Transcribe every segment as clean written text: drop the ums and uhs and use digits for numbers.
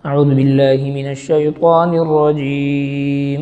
أعوذ بالله من الشيطان الرجيم.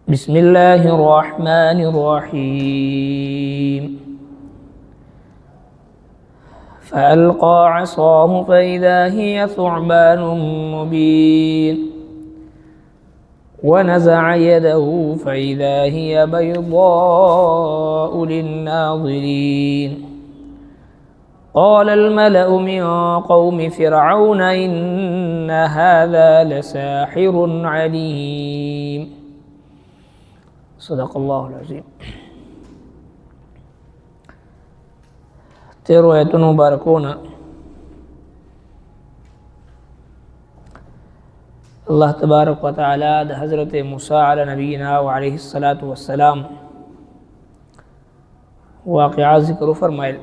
بسم الله الرحمن الرحيم. فألقى عصاه فإذا هي ثعبان مبين ونزع يده فإذا هي بيضاء للناظرين. قال الملأ من قوم فرعون إن هذا لساحر عليم. صدق الله العظيم. تیرو آیتونو مبارکونه الله تبارک و تعالی د حضرت موسی علی نبینا و علیه الصلاة والسلام واقعا ذکر فرمائل.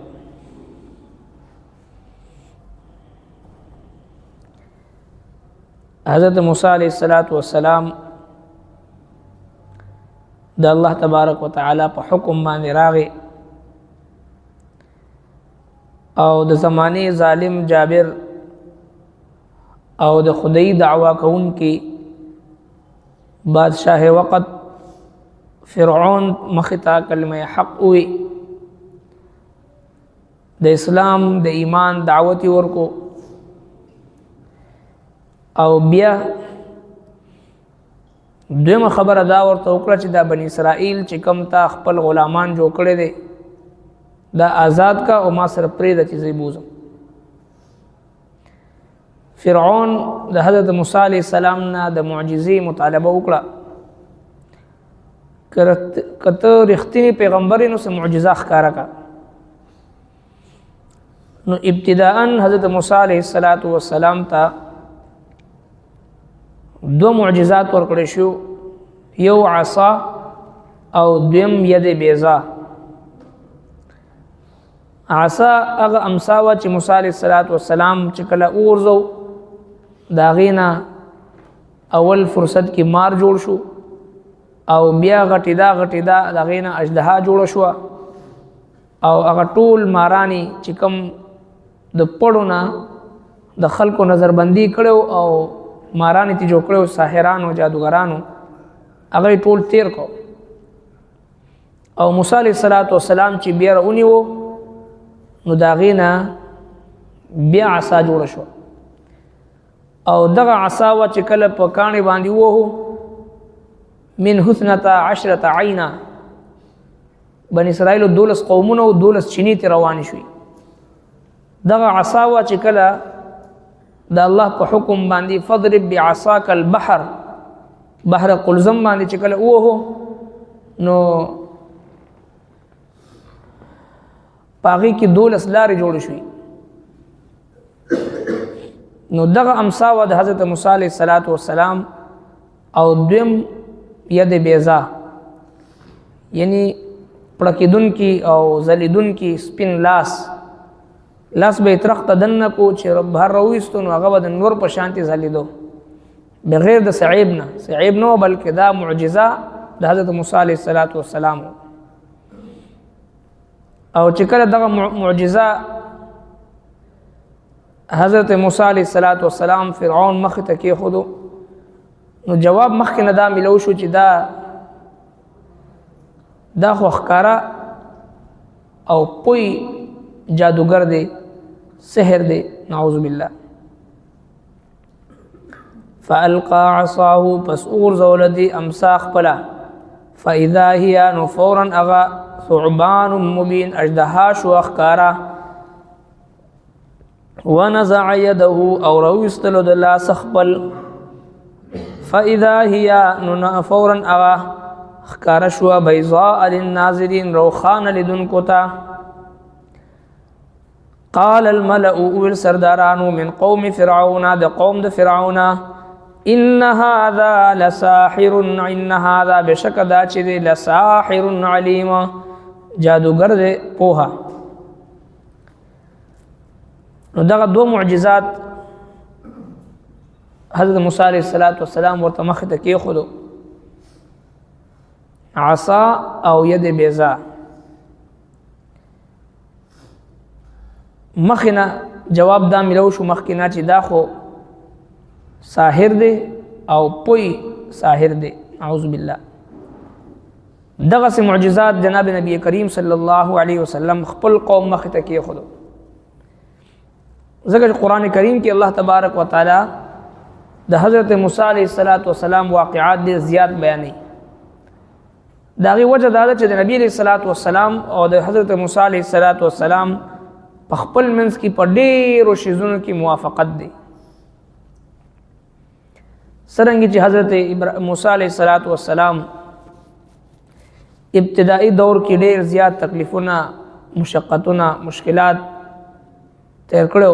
حضرت موسی علیہ الصلاة والسلام د الله تبارک و تعالی په حکم باندې راغی او د زمانه ظالم جابر او د خدای دعوا کون کی بادشاہ وقت فرعون مختا کلمه حق وی د اسلام د ایمان دعوتی ورکو او بیا دویمه خبره دا ورته وکړه چې دا بنی اسرائیل چې کم تا خپل غلامان جوړ کړي دي دا آزاد کا او ما سره پرې د چیزې بوزم. فرعون د حضرت موسی علیہ السلام نه د معجزې مطالبه وکړه کته رښتینی پیغمبر نو سه معجزه ښکارا کا. نو ابتداء حضرت موسی علیہ السلام ته دو معجزات ورکړې شو، یو عصا او دویم ید بیضا. عصا هغه امسا وا چې موسی علیہ السلام چې کله اورزو دا غینا اول فرصت کې مار جوړ شو او بیا غټیدا دا غینا اجدها جوړ شو او هغه ټول مارانی چې کم د پړونه د خلکو نظربندي کړو او مارانی تی جوړ کړو ساحرانو جادوګرانو هغه ټول تیر کو. او موسی علیہ السلام چې بیا رونیو نو دا غینا بیا عصا جوړ شو او دغه عصا وا چې کله په کانې باندې وو من حسنتا 10 عینا بنی اسرائیل 12 قومونو 12 چینی تی روان شوي. دغه عصا وا چې کله د الله په حکم باندې فضرب بعصاك البحر بحر قلزم باندې چې کله وو نو پاغي کې 12 لارې جوړ شوي. نو دغه امسا و د حضرت موسی علیہ السلام او دویم ید بیضا یعنی پړکیدون کی او زلیدون کی سپین لاس به ترخت دنه کو چې رب هر رويستو نو هغه د نور په شانتي زلیدو بغیر د صعيب نو بلکې دا معجزه د حضرت موسی علیہ السلام. او چې کله دغه معجزه حضرت موسی علیہ السلام فرعون مخ ته کې خودو نو جواب مخ کې نه دا ملو شو چې دا خو ښکارا او پوی جادوگر دی سحر دی نعوذ بالله. فالقى عصاه پس اورزول دی امسا خپلا فاذا هي نو فورا اغا ثعبان مبين اجدها شو اخکارا ونزع يده او رويستلو د لاس خپل فاذا هي نو فورا اغا اخکارا شو بيضاء للناظرين روخان لدن کوتا. قال الملأ اول سردارانو من قوم فرعون د قوم د فرعون ان هذا لساحر بشک دا چې لساحر علیم جادوگر دے پوها. نو دغه دو معجزات حضرت موسی علیہ السلام ورته مخ ته کې خودو عصا او ید بیضا. مخنا جواب دا ملو شو مخکنا چې دا خو ساحر دی او پوی ساحر دی، اعوذ بالله. دغه سي معجزات جناب نبی کریم صلی الله علیه وسلم خپل قوم مخ ته کېښودو. ځکه قرآن کریم کې الله تبارک وتعالی د حضرت موسی علیه السلام واقعات ډېر زیات بیانوي. د هغې وجه دا ده چې د نبي علیه السلام او د حضرت موسی علیه السلام په خپل منځ کې په ډېرو شیزونو کې موافقت دی. څرنګه چې حضرت موسی علیه السلام ابتدائی دور کې ډېر زیات تکلیفونه، مشقتونه، مشکلات تیر کړو.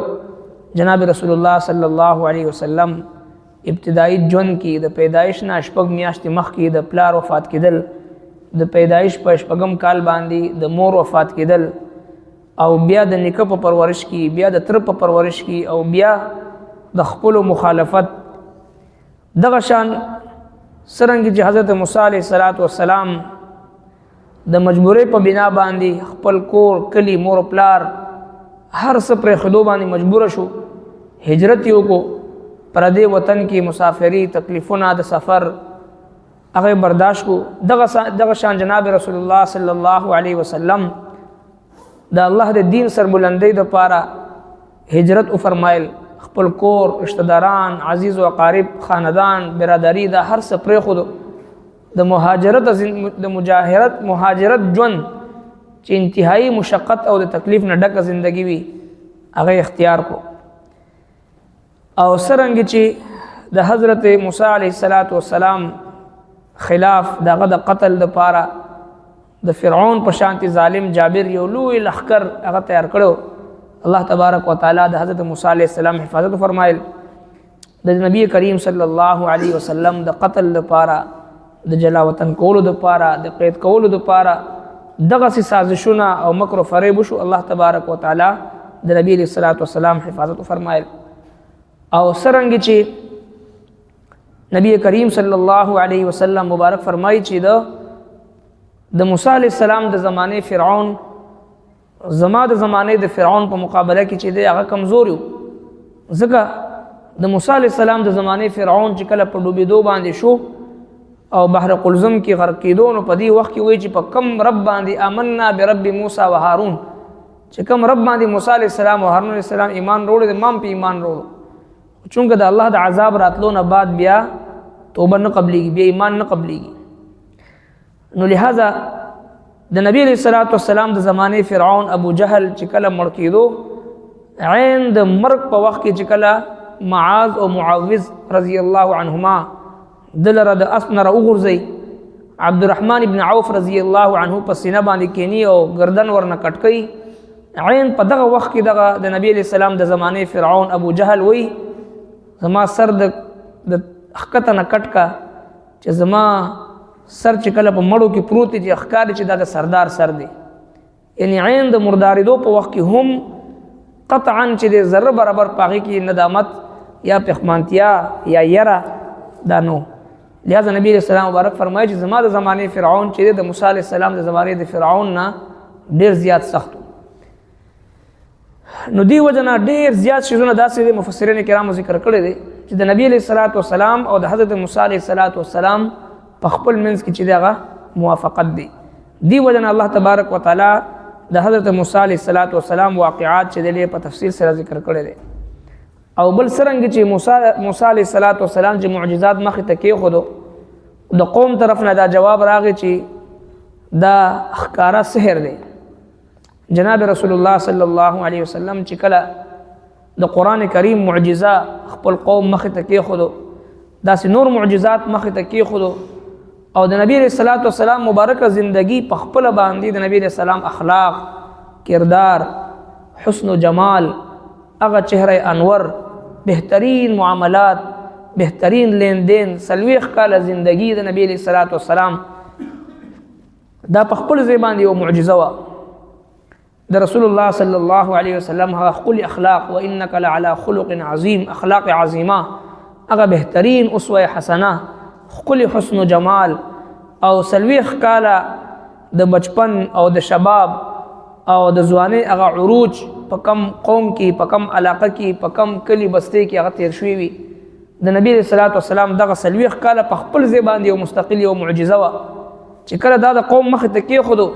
جناب رسول الله صلی الله علیه وسلم ابتدائی ژوند کې د پیدایش نه شپږ میاشتې مخکې د پلار وفات کېدل، د پیدایش په شپږم کال باندې د مور وفات کېدل، او بیا د نیکه په پرورش کې، بیا د تره په پرورش کې، او بیا د خپلو مخالفت. دغه شان څرنګه چې حضرت موسی علیه السلام د مجبورۍ په بنا باندې خپل کور، کلی، مور و پلار هر څه پرېښودو باندې مجبور شو، هجرت یې وکړو، پردې وطن کې مسافري، تکلیفونه د سفر هغه برداشت کو. دغه شان جناب رسول الله صلی الله علیه وسلم د الله د دین سربلندۍ دپاره هجرت وفرمایل. خپل کور، رشتہ داران، عزیز و اقارب، خاندان، برادری دا هر څه پرېښودو. د مهاجرت ژوند چې انتهایی مشقت او د تکلیف نه ډکه زندگی وي هغه اختیار کو. او څرنګه چې د حضرت موسی علیه السلام خلاف دغه د قتل دپاره د فرعون په شانتي ظالم جابر یو لوی لښکر هغه تیار کړو. الله تبارک وتعالی د حضرت موسی علیه السلام حفاظت فرمایل. د نبی کریم صلی الله علیه وسلم د قتل دپاره، د جلا وطن کولو دپاره، د قید کولو دپاره دغه سي سازشونه او مکر و فریب وشو. الله تبارک وتعالی د نبی علیه السلام حفاظت فرمایل. او څرنګه چې نبی کریم صلی الله علیه وسلم مبارک فرمایي چې د موسی علیه السلام د زمانه فرعون زما د زمانه د فرعون په مقابله کې چې دی هغه کمزور یو. ځکه د موسی علیه السلام د زمانه فرعون چې کله په ډوبېدو باندې شو او بحر قلزم کې غرق کېدو، نو په دې وخت کې وایي چې په کم رب باندې آمنا برب موسی و هارون، چې کم رب باندې موسی علیه السلام او هارون علیه السلام ایمان وروړي، د ما هم په ایمان وروړو. چونکه د الله د عذاب راتلو نه بعد بیا توبه نه قبلېږي، بیا ایمان نه قبلېږي. نو لہذا د نبی علیه السلام د زمانې فرعون ابو جهل چې کله مړ کېدو، عین د مرګ په وخت کې چې کله معاذ او معوذ رضی الله عنهما دلره د اسب نه راوغورځئ، عبدالرحمن ابن عوف رضی الله عنه په سینه باندې کینی او گردن ورنه کټ کوي. عین په دغه وخت کې دغه د نبی علیه السلام د زمانې فرعون ابو جهل وی زما سر د ښکته نه کټ کا، چې زما سر چې کله په مړو کې پروت دی چې ښکاري چې دا د سردار سر دی. یعنی عین د مرداریدو په وخت کې هم قطعا چې د ذره برابر په هغې کې ندامت یا پښمانتیا یا یره دا نو. لہذا نبی علیہ السلام مبارک فرمایي چې زما د زمانې فرعون چې د موسی علیه السلام د زمانې د فرعون نه ډېر زیات سخت. نو دی وجه نه ډېر زیات شیزونه داسې د مفسرین کرامو ذکر کړی دی چې د نبی علیه السلام او د حضرت موسی علیه السلام په خپل منځ کې چې دغه موافقت دی. دی وجه نه الله تبارک وتعالی د حضرت موسی علیه السلام واقعات چې دی په تفصیل سره ذکر کړی دی. او بل څرنګه چې موسی علیه السلام چې معجزات مخې ته کېښودو، د قوم طرف نه دا جواب راغی چې دا ښکاره سحر دی. جناب رسول الله صلی الله علیه وسلم چې کله د قرآن کریم معجزه خپل قوم مخې ته کېښودو، داسې نور معجزات مخې ته کېښودو، او د نبی علیه السلام مبارکه زندگی په خپله باندې د نبی علیه السلام اخلاق، کردار، حسن و جمال، هغه چهره انور، بهترین معاملات، بهترین لین دین، 40 کاله زندگی د نبی علیه السلام دا په خپل ځای باندې یو معجزه وه. د رسول الله صلی الله علیه وسلم هغه ښکلي اخلاق، وانک لعلی خلق عظیم، اخلاق عظیمه، هغه بهترین اسوه حسنه، ښکلي حسن و جمال، او 40 کاله د بچپن او د شباب او د ځوانۍ هغه عروج په کم قوم کې، په کم علاقه کې، په کم کلی بستۍ کې هغه تیر شوي وي. د نبی صلی الله علیه وسلم دغه سلويخ کاله په خپل ځای باندې یو مستقل یو معجزه وا چې کله دا د قوم مخ ته کې خودو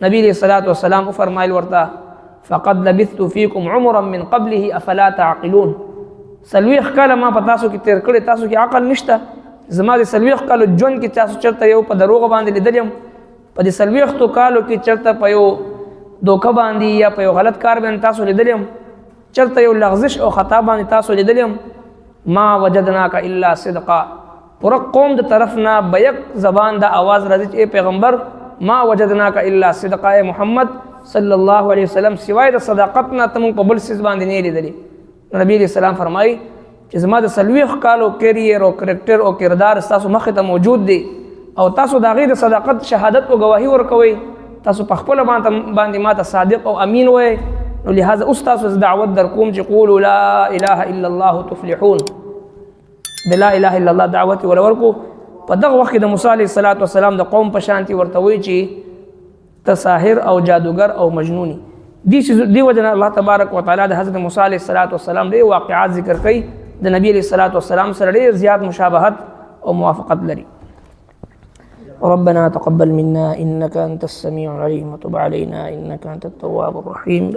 نبی صلی الله علیه وسلم فرمایل ورته فقد لبثت فيكم عمرا من قبله افلا تعقلون سلويخ کاله ما په تاسو کې تیر کړی تاسو کې عقل نشته زما د سلويخ کالو جون کې تاسو چرته یو په دروغ باندې لیدلم په دې سلويخ تو کالو کې چرته په یو دوکه باندې یا په یو غلط کار باندې تاسو لیدلم چرته یو لغزش او خطا باندې تاسو لیدلم ما وجدناک الا صدقا پر قوم د طرفنا بیک زبان د आवाज راځي چې پیغمبر ما وجدناک الا صدقا محمد صلی الله علیه وسلم سوای د صداقتنا تم په بل سیس باندې نه لیدلی نبی علیہ السلام فرمایي چې زما د سلويخ کالو کیریئر او کریکټر او کردار تاسو مخ ته موجود دی او تاسو د غیر صداقت شهادت او گواهی ورکوي تاسو په خپل باندې ماته صادق او امین وای نو لهذا استاسو دعوت در کوم چې قولوا لا اله الا الله تفلحون د لا اله الا الله دعوت ولورکو په دغه وخت د موسی علیه السلام د قوم په شانتي ورته وی چې تساحر او جادوګر او مجنونی دی وجه الله تبارک وتعالى د حضرت موسی علیه السلام له واقعات ذکر کړي د نبی علیه السلام سره ډېر زیات مشابهت او موافقت لري ربنا تقبل منا انك انت السميع العليم وتب علينا انك انت التواب الرحيم